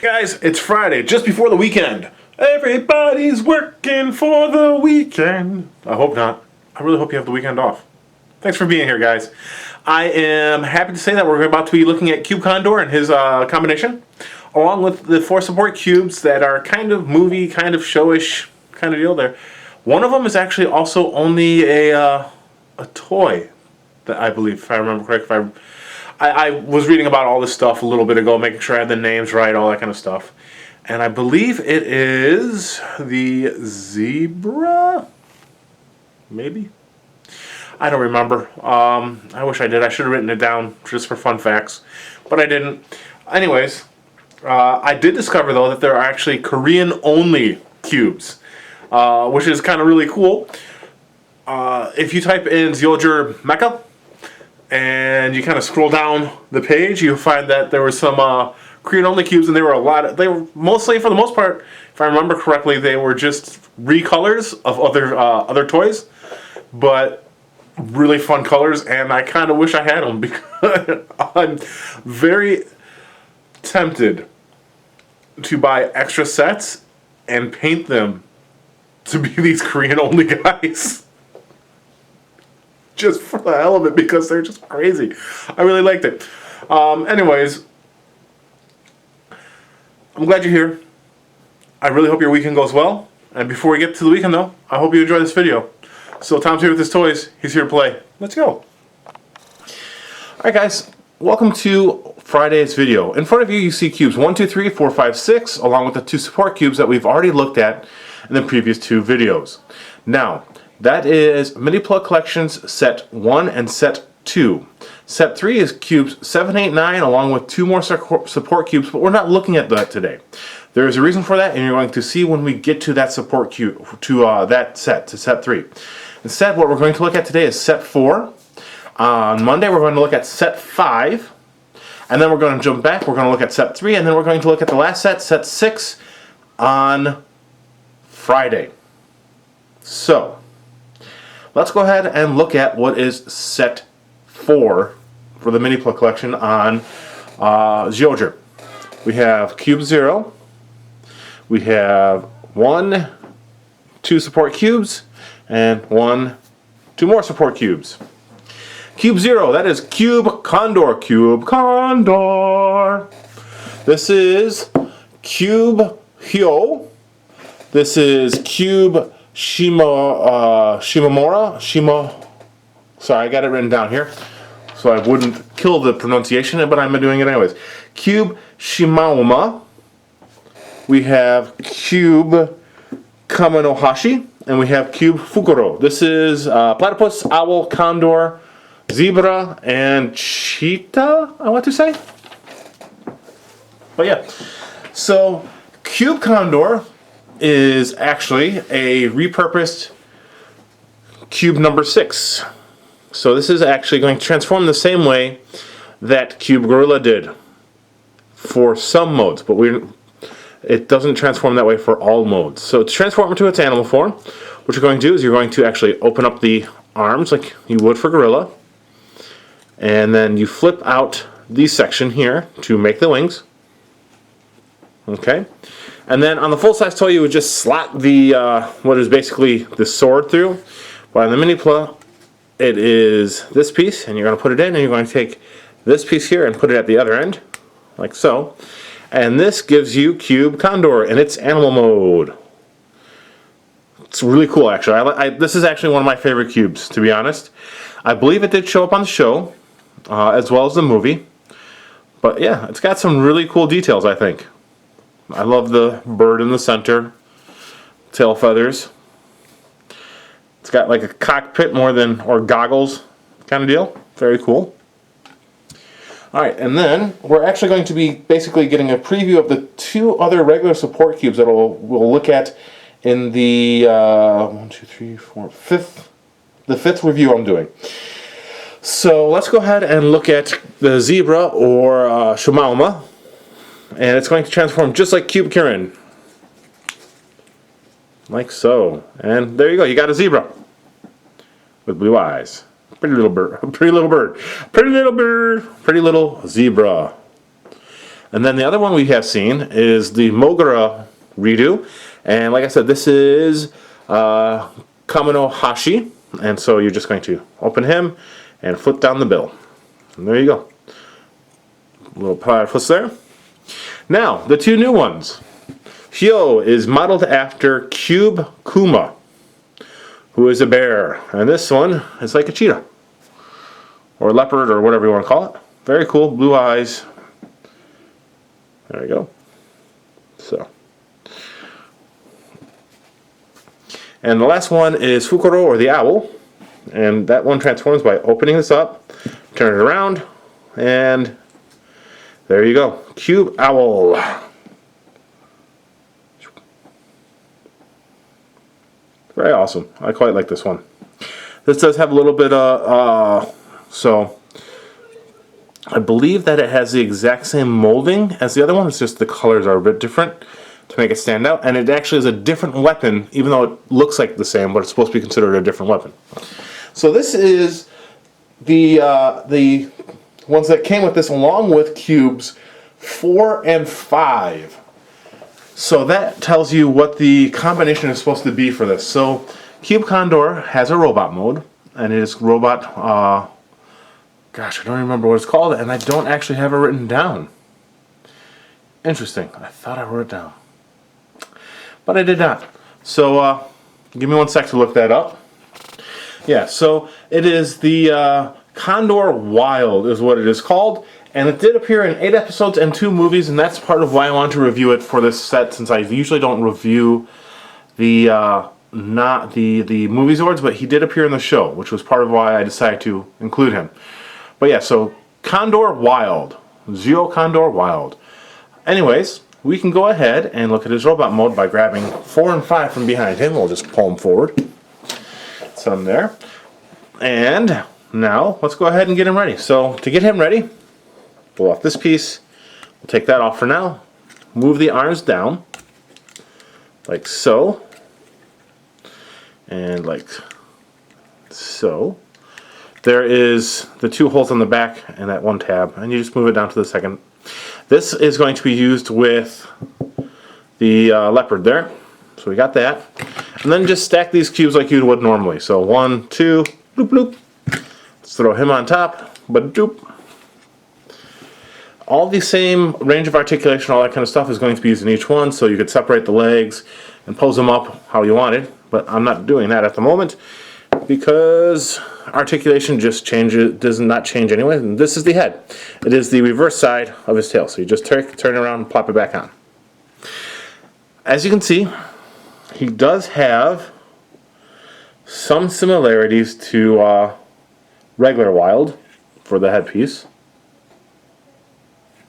Guys, it's Friday, just before the weekend. Everybody's working for the weekend. I hope not. I really hope you have the weekend off. Thanks for being here, guys. I am happy to say that we're about to be looking at Cube Condor and his combination, along with the 4 support cubes that are kind of movie, kind of showish kind of deal there. One of them is actually also only a toy, that I believe, if I remember correctly. I was reading about all this stuff a little bit ago, making sure I had the names right, all that kind of stuff. And I believe it is the zebra? Maybe? I don't remember. I wish I did. I should have written it down just for fun facts. But I didn't. Anyways, I did discover, though, that there are actually Korean-only cubes, which is kind of really cool. If you type in zyuogher mecha, and you kind of scroll down the page, you'll find that there were some Korean-only cubes, and they were mostly, for the most part, if I remember correctly, they were just recolors of other toys, but really fun colors, and I kind of wish I had them because I'm very tempted to buy extra sets and paint them to be these Korean-only guys. Just for the hell of it, because they're just crazy. I really liked it. Anyways, I'm glad you're here. I really hope your weekend goes well. And before we get to the weekend, though, I hope you enjoy this video. So Tom's here with his toys. He's here to play. Let's go. Alright, guys. Welcome to Friday's video. In front of you, you see cubes 1, 2, 3, 4, 5, 6, along with the 2 support cubes that we've already looked at in the previous 2 videos. Now, that is minipla collections set 1 and set 2. Set 3 is cubes 7, 8, 9, along with 2 more support cubes, but we're not looking at that today. There is a reason for that, and you're going to see when we get to that support cube, to that set, to set 3. Instead, what we're going to look at today is set 4. On Monday, we're going to look at set 5. And then we're going to jump back, we're going to look at set 3, and then we're going to look at the last set, set 6, on Friday. So, let's go ahead and look at what is set 4 for the minipla collection on zyuogher. We have cube 0. We have 1, 2 support cubes, and 1, 2 more support cubes. Cube 0, that is Cube Condor. Cube Condor. This is Cube Hyo. This is Cube Shimamura. Sorry, I got it written down here, so I wouldn't kill the pronunciation, but I'm doing it anyways. Cube Shimauma. We have Cube Kamanohashi, and we have Cube Fukuoro. This is Platypus, Owl, Condor, Zebra, and Cheetah, I want to say. But yeah, so Cube Condor is actually a repurposed cube number 6. So this is actually going to transform the same way that Cube Gorilla did for some modes, but it doesn't transform that way for all modes. So to transform into its animal form, what you're going to do is you're going to actually open up the arms like you would for Gorilla, and then you flip out this section here to make the wings. Okay, and then on the full-size toy, you would just slot the what is basically the sword through. But on the minipla, it is this piece, and you're going to put it in, and you're going to take this piece here and put it at the other end, like so. And this gives you Cube Condor in its animal mode. It's really cool, actually. This is actually one of my favorite cubes, to be honest. I believe it did show up on the show, as well as the movie. But yeah, it's got some really cool details, I think. I love the bird in the center, tail feathers. It's got like a cockpit or goggles kind of deal. Very cool. Alright, and then we're actually going to be basically getting a preview of the 2 other regular support cubes that we'll look at in the 5th review I'm doing. So let's go ahead and look at the zebra or Shimauma, and it's going to transform just like Cube Kirin. Like so. And there you go, you got a zebra with blue eyes. Pretty little bird. Pretty little bird. Pretty little bird. Pretty little zebra. And then the other one we have seen is the Mogura redo. And like I said, this is Kamino Hashi. And so you're just going to open him and flip down the bill. And there you go. A little platypus there. Now, the two new ones. Hyo is modeled after Cube Kuma, who is a bear. And this one is like a cheetah. Or a leopard, or whatever you want to call it. Very cool, blue eyes. There we go. So. And the last one is Fukuoro, or the owl. And that one transforms by opening this up, turn it around, and there you go. Cube owl. Very awesome. I quite like this one. This does have a little bit of, so I believe that it has the exact same molding as the other one. It's just the colors are a bit different to make it stand out. And it actually is a different weapon, even though it looks like the same, but it's supposed to be considered a different weapon. So this is the ones that came with this, along with cubes 4 and 5. So that tells you what the combination is supposed to be for this. So Cube Condor has a robot mode, and it is robot, gosh, I don't remember what it's called, and I don't actually have it written down. Interesting. I thought I wrote it down, but I did not. So give me one sec to look that up. Yeah, so it is the CondorWild is what it is called. And it did appear in 8 episodes and 2 movies, and that's part of why I wanted to review it for this set, since I usually don't review the not the movie Zords, but he did appear in the show, which was part of why I decided to include him. But yeah, so CondorWild, CondorWild. Anyways, we can go ahead and look at his robot mode by grabbing 4 and 5 from behind him. We'll just pull him forward. Set him there. And now let's go ahead and get him ready. So to get him ready, pull off this piece. We'll take that off for now. Move the arms down, like so, and like so. There is the 2 holes on the back and that 1 tab, and you just move it down to the second. This is going to be used with the leopard there. So we got that. And then just stack these cubes like you would normally. So 1, 2, bloop, bloop. Let's throw him on top, but doop. All the same range of articulation, all that kind of stuff is going to be used in each one, so you could separate the legs and pose them up how you wanted, but I'm not doing that at the moment because articulation just does not change anyway. And this is the head. It is the reverse side of his tail, so you just turn it around and plop it back on. As you can see, he does have some similarities to regular Wild for the headpiece,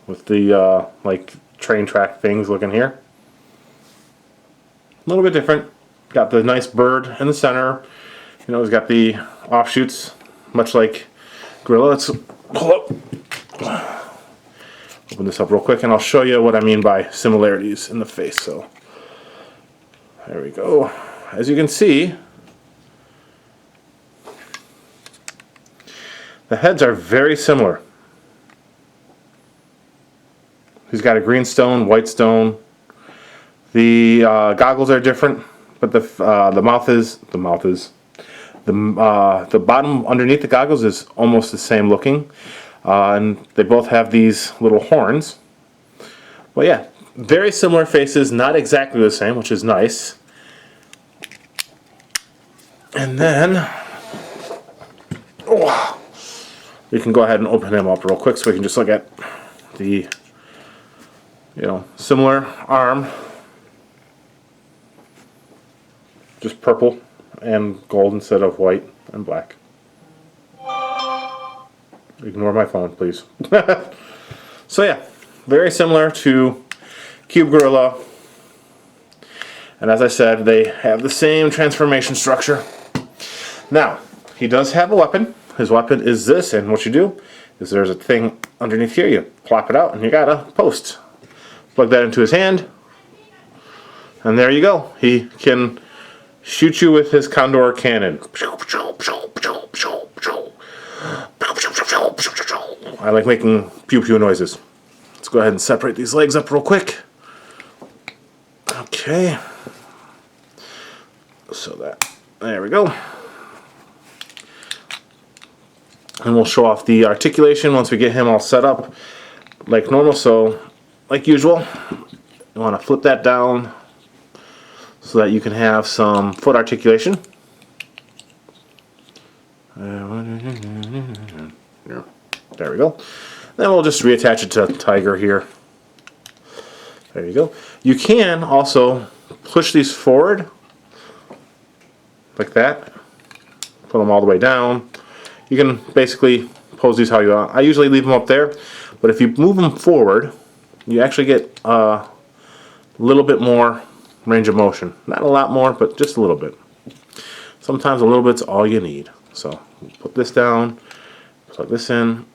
with the like train track things looking here. A little bit different. Got the nice bird in the center. You know, he's got the offshoots, much like Gorilla. Let's pull up. Open this up real quick, and I'll show you what I mean by similarities in the face. So there we go. As you can see, the heads are very similar. He's got a green stone, white stone. The goggles are different, but the bottom underneath the goggles is almost the same looking, and they both have these little horns. Well, yeah, very similar faces, not exactly the same, which is nice. And then we can go ahead and open him up real quick so we can just look at the similar arm, just purple and gold instead of white and black. Ignore my phone, please. So yeah, very similar to Cube Gorilla, and as I said, they have the same transformation structure. Now, he does have a weapon. His weapon is this, and what you do is there's a thing underneath here. You plop it out, and you got a post. Plug that into his hand, and there you go. He can shoot you with his Condor cannon. I like making pew pew noises. It's go ahead and separate these legs up real quick. Okay. So there we go. And we'll show off the articulation once we get him all set up like normal. So, like usual, you want to flip that down so that you can have some foot articulation. There we go. Then we'll just reattach it to Tiger here. There you go. You can also push these forward like that. Put them all the way down. You can basically pose these how you want. I usually leave them up there, but if you move them forward, you actually get a little bit more range of motion. Not a lot more, but just a little bit. Sometimes a little bit's all you need. So put this down, plug this in.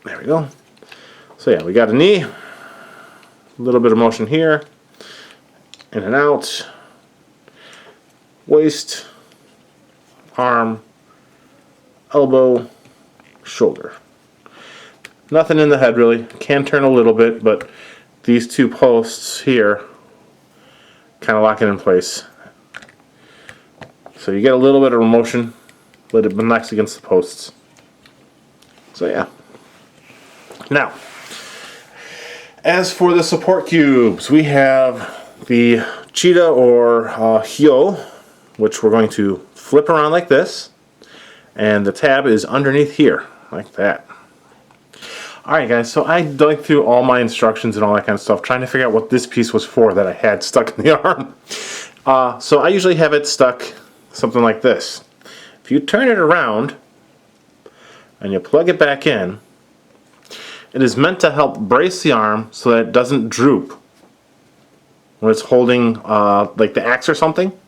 There we go. So yeah, we got a knee, a little bit of motion here, in and out, waist, arm, elbow, shoulder. Nothing in the head really. Can turn a little bit, but these two posts here kind of lock it in place. So you get a little bit of motion, let it knocks against the posts. So yeah. Now, as for the support cubes, we have the Cheetah or Hyo, which we're going to flip around like this, and the tab is underneath here, like that. Alright guys, so I dug through all my instructions and all that kind of stuff, trying to figure out what this piece was for that I had stuck in the arm. So I usually have it stuck something like this. If you turn it around and you plug it back in, it is meant to help brace the arm so that it doesn't droop when it's holding like the axe or something.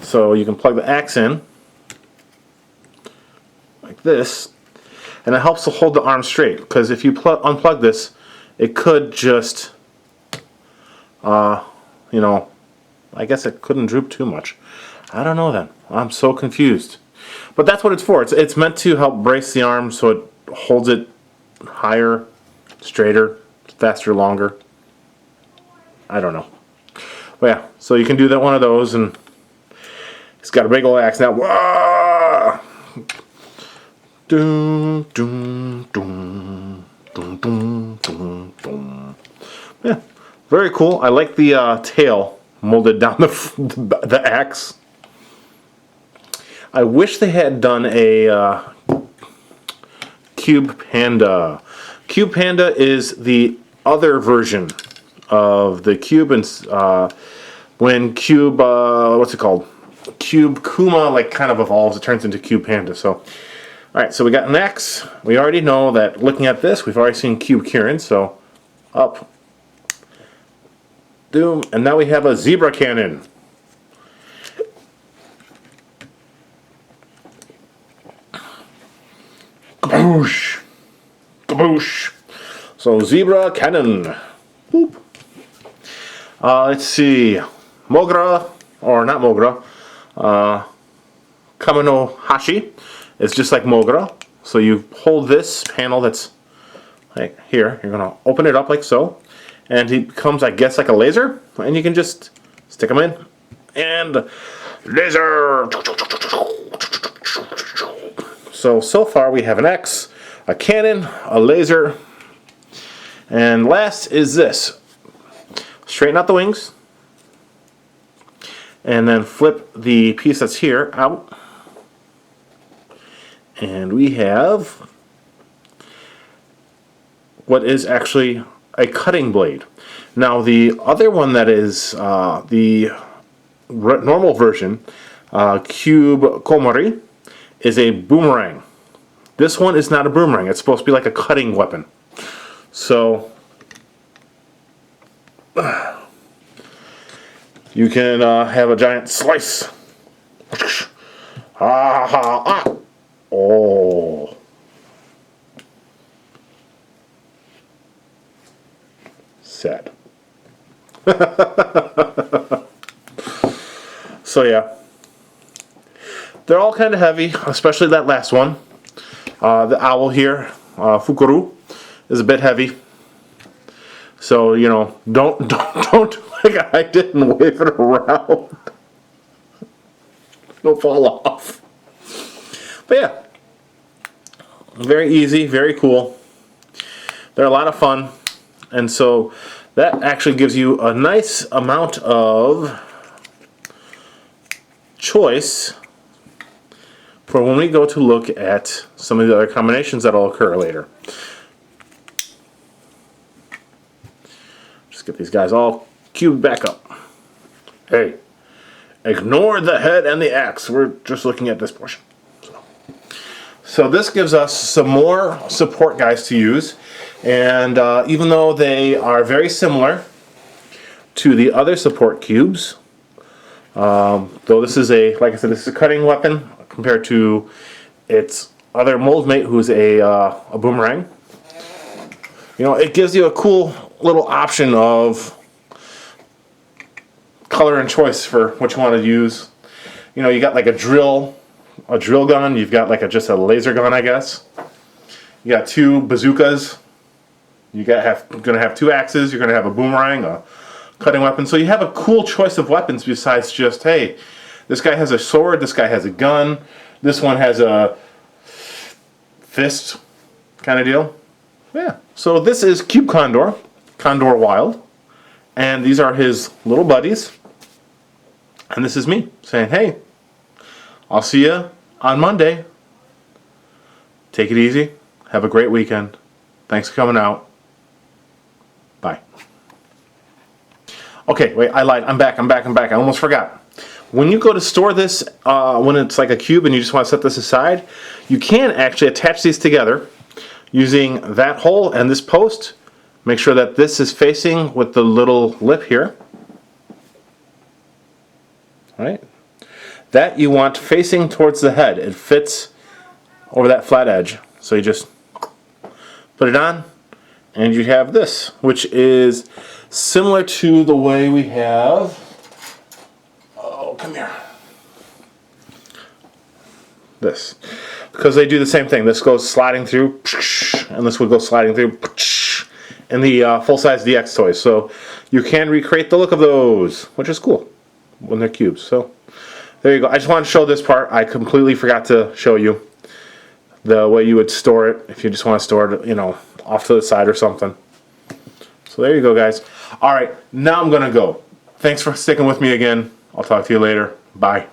So you can plug the axe in like this, and it helps to hold the arm straight, because if you unplug this, it could just you know, I guess it couldn't droop too much. I don't know then. I'm so confused. But that's what it's for. It's meant to help brace the arm so it holds it higher, straighter, faster, longer. I don't know. But yeah, so you can do that one of those, and it's got a big old axe now. Whoa! Doom, doom, doom, doom, doom, doom, doom. Yeah, very cool. I like the tail molded down the axe. I wish they had done a Cube Panda. Cube Panda is the other version of the Cube, and when Cube, what's it called? Cube Kuma, like, kind of evolves, it turns into Cube Panda. So, alright, so we got an X. We already know that looking at this, we've already seen Cube Kieran, so up, doom, and now we have a zebra cannon. Kaboosh! Kaboosh! So, zebra cannon. Boop. Let's see. Mogra, or not Mogra, Kamino Hashi is just like Mogra. So you hold this panel that's like here, you're going to open it up like so, and it becomes, I guess, like a laser, and you can just stick them in, and laser! So far we have an X, a cannon, a laser, and last is this. Straighten out the wings, and then flip the piece that's here out, and we have what is actually a cutting blade. Now the other one that is the normal version, Cube Komori, is a boomerang. This one is not a boomerang. It's supposed to be like a cutting weapon. So you can have a giant slice. Oh. Sad. So yeah. They're all kind of heavy, especially that last one. The owl here, Fukuoro, is a bit heavy. So, you know, don't do like I did and wave it around. It'll fall off. But yeah, very easy, very cool. They're a lot of fun. And so that actually gives you a nice amount of choice for when we go to look at some of the other combinations that will occur later. Just get these guys all cubed back up. Hey, ignore the head and the axe. We're just looking at this portion. So this gives us some more support guys to use. And even though they are very similar to the other support cubes, though this is like I said, this is a cutting weapon compared to its other mold mate, who's a boomerang. You know, it gives you a cool little option of color and choice for what you want to use. You know, you got like a drill gun. You've got like just a laser gun, I guess. You got two bazookas. You're gonna have two axes. You're gonna have a boomerang, a cutting weapon. So you have a cool choice of weapons besides just, hey, this guy has a sword, this guy has a gun, this one has a fist kind of deal. Yeah. So this is Cube Condor, CondorWild, and these are his little buddies. And this is me saying, hey, I'll see you on Monday. Take it easy. Have a great weekend. Thanks for coming out. Bye. Okay, wait, I lied. I'm back. I almost forgot. When you go to store this, when it's like a cube and you just want to set this aside, you can actually attach these together using that hole and this post. Make sure that this is facing with the little lip here. All right. That you want facing towards the head. It fits over that flat edge. So you just put it on, and you have this, which is similar to the way we have, oh, come here, this. Because they do the same thing. This goes sliding through, and this would go sliding through in the full-size DX toys. So you can recreate the look of those, which is cool when they're cubes. So there you go. I just wanted to show this part. I completely forgot to show you the way you would store it if you just want to store it, you know, off to the side or something. So there you go, guys. All right, now I'm going to go. Thanks for sticking with me again. I'll talk to you later. Bye.